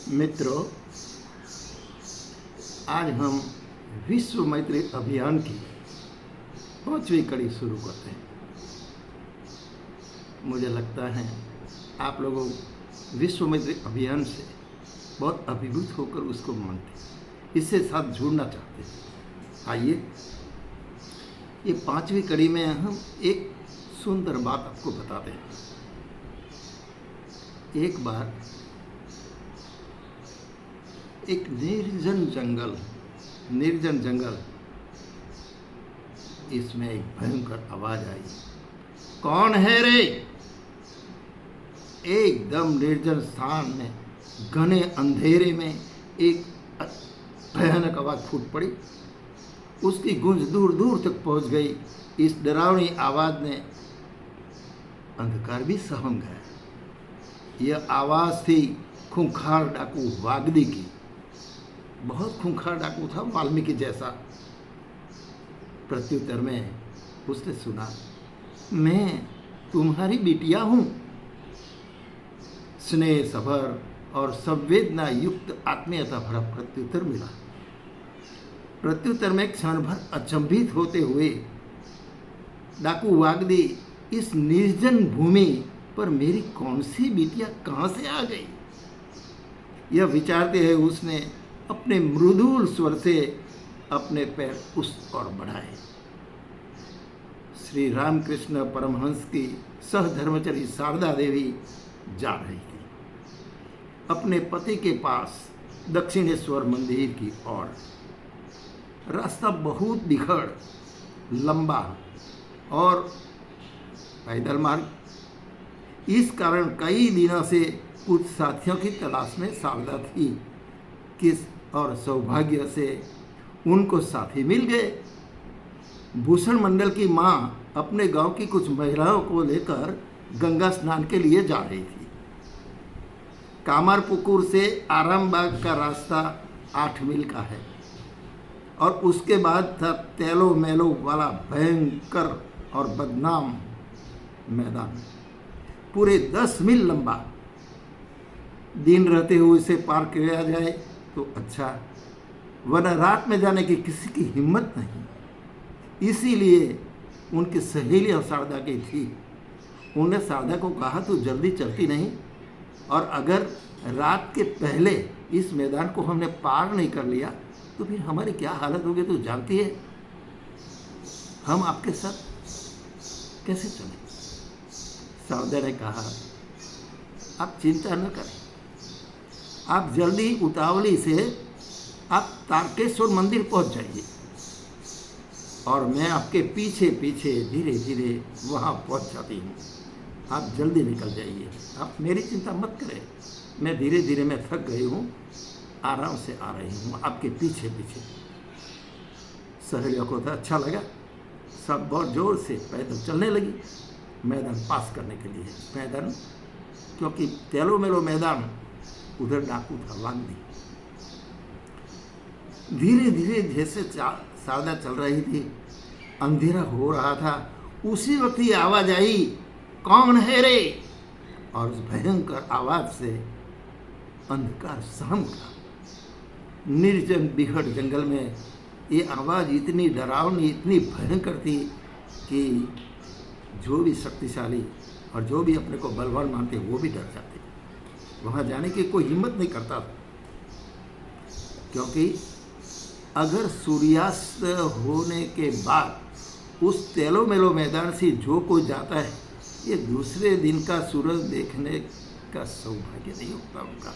मित्रों, आज हम विश्व मैत्री अभियान की 5वीं कड़ी शुरू करते हैं। मुझे लगता है आप लोगों विश्व मैत्री अभियान से बहुत अभिभूत होकर उसको मानते हैं, इससे साथ जुड़ना चाहते हैं। आइए, ये 5वीं कड़ी में हम एक सुंदर बात आपको बताते हैं। एक बार एक निर्जन जंगल, इसमें एक भयंकर आवाज आई, कौन है रे? एकदम निर्जन स्थान में, घने अंधेरे में एक भयानक आवाज फूट पड़ी। उसकी गूंज दूर दूर तक पहुंच गई। इस डरावनी आवाज ने अंधकार भी सहम गया। यह आवाज थी खूंखार डाकू वागदी की। बहुत खूंखार डाकू था, वाल्मीकि जैसा। प्रत्युत्तर में उसने सुना, मैं तुम्हारी बिटिया हूं। स्नेह सभर और संवेदना युक्त आत्मीयता भरा प्रत्युत्तर मिला। प्रत्युत्तर में क्षण भर अचंभित होते हुए डाकू वागदी, इस निर्जन भूमि पर मेरी कौन सी बिटिया कहां से आ गई? यह विचारते हुए उसने अपने मृदुल स्वर से अपने पैर उस ओर बढ़ाए। श्री रामकृष्ण परमहंस की सहधर्मचारी शारदा देवी जा रही थी अपने पति के पास दक्षिणेश्वर मंदिर की ओर। रास्ता बहुत बिखड़, लंबा और पैदल मार्ग। इस कारण कई दिनों से कुछ साथियों की तलाश में शारदा थी। किस और सौभाग्य से उनको साथी मिल गए। भूषण मंडल की मां अपने गांव की कुछ महिलाओं को लेकर गंगा स्नान के लिए जा रही थी। कामारपुकुर से आरामबाग का रास्ता 8 मील का है और उसके बाद था तेलो मेलो वाला भयंकर और बदनाम मैदान, पूरे 10 मील लंबा। दिन रहते हुए इसे पार किया जाए तो अच्छा, वरना रात में जाने की किसी की हिम्मत नहीं। इसीलिए उनकी सहेलियां शारदा की थी। उन्होंने शारदा को कहा, तू जल्दी चलती नहीं, और अगर रात के पहले इस मैदान को हमने पार नहीं कर लिया तो फिर हमारी क्या हालत होगी तू जानती है। हम आपके साथ कैसे चलें? शारदा ने कहा, आप चिंता न करें, आप जल्दी उतावली से आप तारकेश्वर मंदिर पहुंच जाइए और मैं आपके पीछे पीछे धीरे धीरे वहां पहुंच जाती हूँ। आप जल्दी निकल जाइए, आप मेरी चिंता मत करें। मैं धीरे धीरे मैं थक गई हूँ, आराम से आ रही हूँ आपके पीछे पीछे। सहेलियों को तो अच्छा लगा, सब बहुत जोर से पैदल चलने लगी मैदान पास करने के लिए। मैदान, क्योंकि तेलो मेलो मैदान, उधर डाकू था वागदी। धीरे धीरे जैसे शारदा चल रही थी, अंधेरा हो रहा था। उसी वक्त ही आवाज आई, कौन है रे? और उस भयंकर आवाज से अंधकार सहम गया। निर्जन बिखड़ जंगल में ये आवाज इतनी डरावनी, इतनी भयंकर थी कि जो भी शक्तिशाली और जो भी अपने को बलवान मानते वो भी डर जाते। वहां जाने की कोई हिम्मत नहीं करता, क्योंकि अगर सूर्यास्त होने के बाद उस तेलो मेलो मैदान से जो कोई जाता है, ये दूसरे दिन का सूरज देखने का सौभाग्य नहीं होता, उनका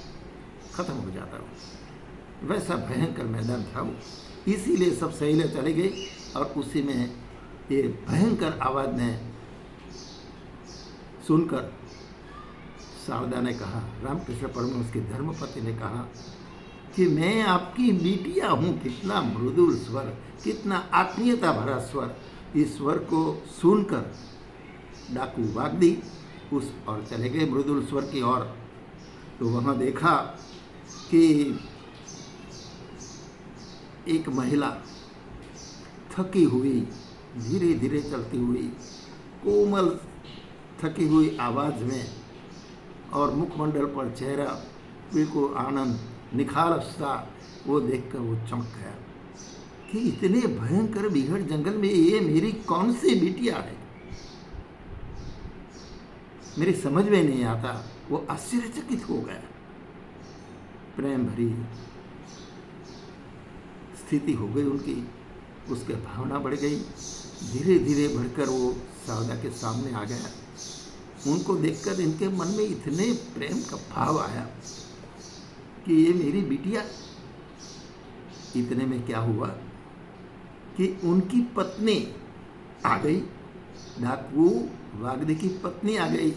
खत्म हो जाता वो। वैसा भयंकर मैदान था वो। इसीलिए सब सहेलियां चली गई और उसी में ये भयंकर आवाज ने सुनकर शारदा ने कहा, रामकृष्ण परमहंस की धर्मपत्नी ने कहा कि मैं आपकी बिटिया हूँ। कितना मृदुल स्वर, कितना आत्मीयता भरा स्वर। इस स्वर को सुनकर डाकू वागदी उस और चले गए मृदुल स्वर की ओर। तो वहाँ देखा कि एक महिला थकी हुई, धीरे धीरे चलती हुई, कोमल थकी हुई आवाज में और मुखमंडल पर चेहरा बिल्कुल आनंद निखालसता, वो देखकर वो चमक गया कि इतने भयंकर बिहड़ जंगल में ये मेरी कौन सी बिटिया है, मेरी समझ में नहीं आता। वो आश्चर्यचकित हो गया, प्रेम भरी स्थिति हो गई उनकी, उसके भावना बढ़ गई, धीरे धीरे बढ़कर वो शारदा के सामने आ गया। उनको देखकर इनके मन में इतने प्रेम का भाव आया कि ये मेरी बिटिया। इतने में क्या हुआ कि उनकी पत्नी आ गई, डाकू वाग्दे की पत्नी आ गई।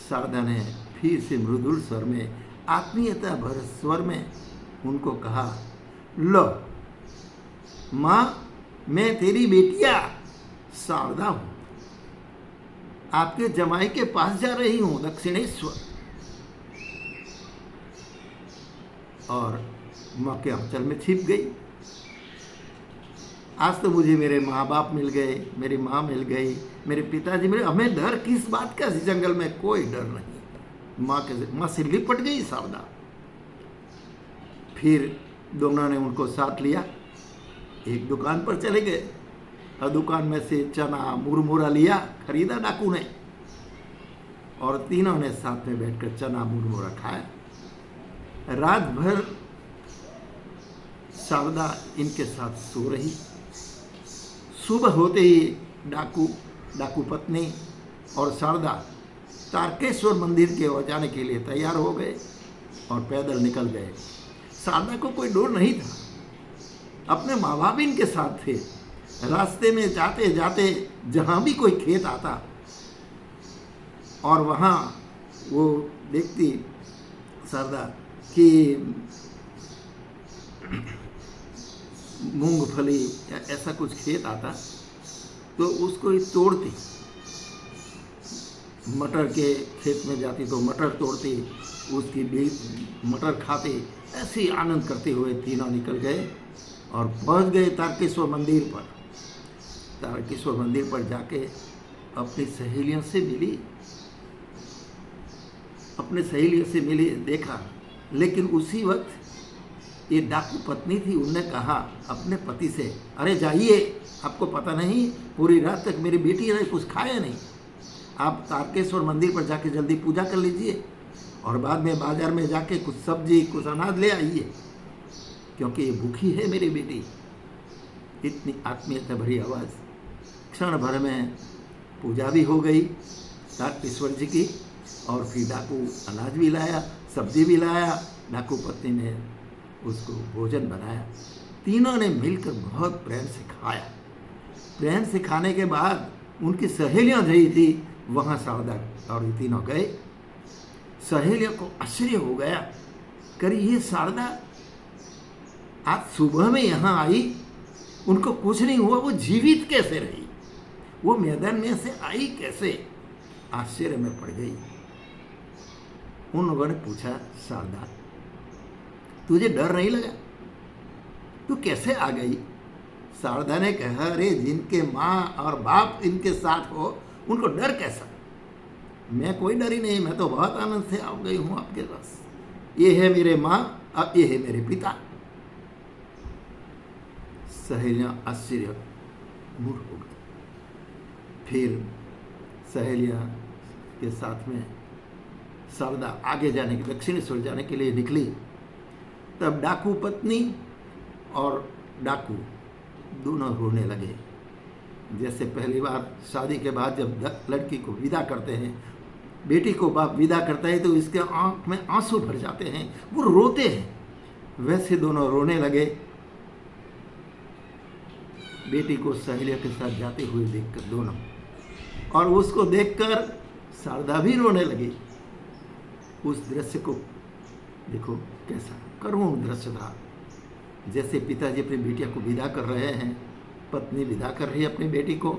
शारदा ने फिर से मृदुल स्वर में, आत्मीयता भर स्वर में उनको कहा, लो माँ, मैं तेरी बेटिया शारदा हूँ, आपके जमाई के पास जा रही हूँ दक्षिणेश्वर। और माँ के आंचल में छिप गई। आज तो मुझे मेरे माँ बाप मिल गए, मेरी माँ मिल गई, मेरे पिताजी मिले, हमें डर किस बात का, इस जंगल में कोई डर नहीं। माँ से लिपट गई शारदा। फिर दोनों ने उनको साथ लिया, एक दुकान पर चले गए और दुकान में से चना मुरमुरा लिया, खरीदा डाकू ने, और तीनों ने साथ में बैठकर चना मुरमुरा खाया। रात भर शारदा इनके साथ सो रही। सुबह होते ही डाकू पत्नी और शारदा तारकेश्वर मंदिर के ओर जाने के लिए तैयार हो गए और पैदल निकल गए। शारदा को कोई डर नहीं था, अपने माँ बाप इनके साथ थे। रास्ते में जाते जाते जहाँ भी कोई खेत आता और वहाँ वो देखती शारदा कि मूंगफली या ऐसा कुछ खेत आता तो उसको ही तोड़ती, मटर के खेत में जाती तो मटर तोड़ती, उसकी बीज मटर खाती। ऐसे ही आनंद करते हुए तीनों निकल गए और पहुंच गए तारकेश्वर मंदिर पर। तारकेश्वर मंदिर पर जाके अपनी सहेलियों से मिली, अपने सहेलियों से मिली, देखा। लेकिन उसी वक्त ये डाकू पत्नी थी, उनने कहा अपने पति से, अरे जाइए, आपको पता नहीं पूरी रात तक मेरी बेटी ने कुछ खाया नहीं, आप तारकेश्वर मंदिर पर जाके जल्दी पूजा कर लीजिए और बाद में बाजार में जाके कुछ सब्जी कुछ अनाज ले आइए, क्योंकि ये भूखी है मेरी बेटी। इतनी आत्मीयता भरी आवाज़। क्षण भर में पूजा भी हो गई तारकेश्वर जी की, और फिर डाकू अनाज भी लाया, सब्जी भी लाया, डाकू पत्नी ने उसको भोजन बनाया। तीनों ने मिलकर बहुत प्रेम से खाया। प्रेम से खाने के बाद उनकी सहेलियां गई थी, वहाँ शारदा और ये तीनों गए। सहेलियों को आश्चर्य हो गया, करी ये शारदा आज सुबह में यहाँ आई, उनको कुछ नहीं हुआ, वो जीवित कैसे रही, वो मैदान में से आई कैसे? आश्चर्य में पड़ गई। उन लोगों ने पूछा, शारदा तुझे डर नहीं लगा, तू कैसे आ गई? शारदा ने कहा, अरे जिनके माँ और बाप इनके साथ हो उनको डर कैसा? मैं कोई डरी नहीं, मैं तो बहुत आनंद से आ गई हूँ आपके पास। ये है मेरे माँ और ये है मेरे पिता। सहेलियां आश्चर्य मूड हो गई। फिर सहेलियां के साथ में शारदा आगे जाने के, दक्षिणेश्वर जाने के लिए निकली। तब डाकू पत्नी और डाकू दोनों रोने लगे। जैसे पहली बार शादी के बाद जब लड़की को विदा करते हैं, बेटी को बाप विदा करता है तो इसके आंख में आंसू भर जाते हैं, वो रोते हैं, वैसे दोनों रोने लगे। बेटी को सहेलियों के साथ जाते हुए देखकर दोनों, और उसको देखकर शारदा भी रोने लगी। उस दृश्य को देखो, कैसा करुण दृश्य था। जैसे पिताजी अपनी बेटिया को विदा कर रहे हैं, पत्नी विदा कर रही है अपनी बेटी को,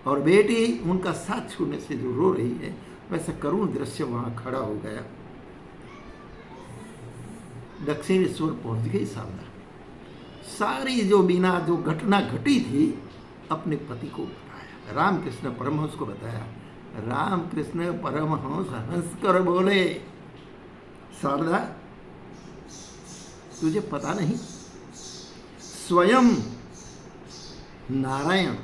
और बेटी उनका साथ छोड़ने से जो रो रही है, वैसा करुण दृश्य वहाँ खड़ा हो गया। दक्षिणेश्वर पहुँच गई शारदा। सारी जो बिना जो घटना घटी थी अपने पति को बताया, रामकृष्ण परमहंस को बताया। रामकृष्ण परमहंस हंस कर बोले, शारदा, तुझे पता नहीं, स्वयं नारायण,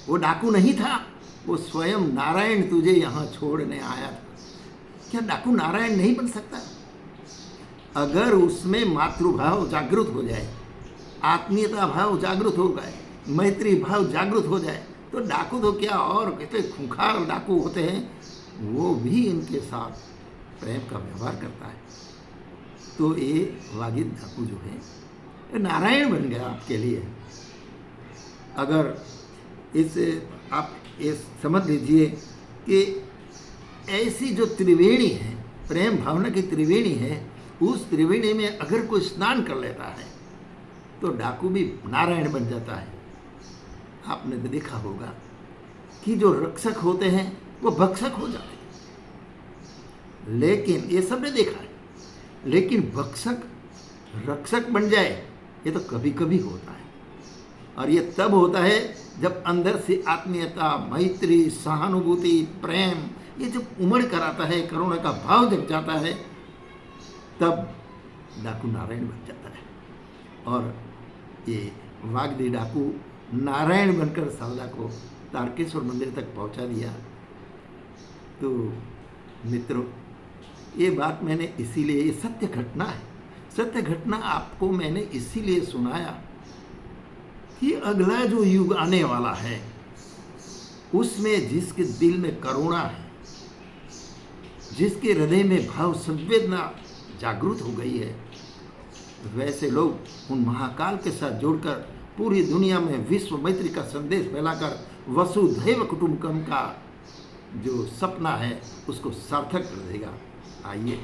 वो डाकू नहीं था, वो स्वयं नारायण तुझे यहाँ छोड़ने आया था। क्या डाकू नारायण नहीं बन सकता? अगर उसमें मातृभाव जागृत हो जाए, आत्मीयता भाव जागृत हो जाए, मैत्री भाव जागृत हो जाए, तो डाकू तो क्या और कितने खूंखार डाकू होते हैं, वो भी इनके साथ प्रेम का व्यवहार करता है। तो ये वागिद डाकू जो है ये नारायण बन गया आपके लिए। अगर इस आप ये समझ लीजिए कि ऐसी जो त्रिवेणी है, प्रेम भावना की त्रिवेणी है, उस त्रिवेणी में अगर कोई स्नान कर लेता है तो डाकू भी नारायण बन जाता है। आपने तो देखा होगा कि जो रक्षक होते हैं वो भक्षक हो जाते हैं, लेकिन ये सबने देखा है, लेकिन भक्षक रक्षक बन जाए ये तो कभी कभी होता है। और ये तब होता है जब अंदर से आत्मीयता, मैत्री, सहानुभूति, प्रेम ये जब उमड़ कर आता है, करुणा का भाव जग जाता है, तब डाकू नारायण बन जाता है। और ये वागदी डाकू नारायण बनकर शारदा को तारकेश्वर मंदिर तक पहुंचा दिया। तो मित्रों, ये बात मैंने इसीलिए, ये सत्य घटना है, सत्य घटना आपको मैंने इसीलिए सुनाया कि अगला जो युग आने वाला है उसमें जिसके दिल में करुणा है, जिसके हृदय में भाव संवेदना जागृत हो गई है, वैसे लोग उन महाकाल के साथ जुड़कर पूरी दुनिया में विश्व मैत्री का संदेश फैलाकर वसुधैव कुटुंबकम का जो सपना है उसको सार्थक कर देगा। आइए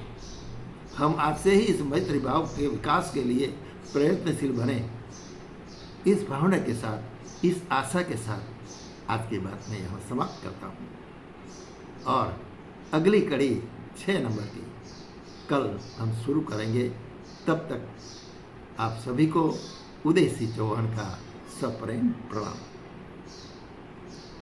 हम आज से ही इस मैत्री भाव के विकास के लिए प्रयत्नशील बने। इस भावना के साथ, इस आशा के साथ आज की बात मैं यहाँ समाप्त करता हूँ और अगली कड़ी 6 नंबर की कल हम शुरू करेंगे। तब तक आप सभी को उदय सिंह चौहान का सप्रेम प्रणाम।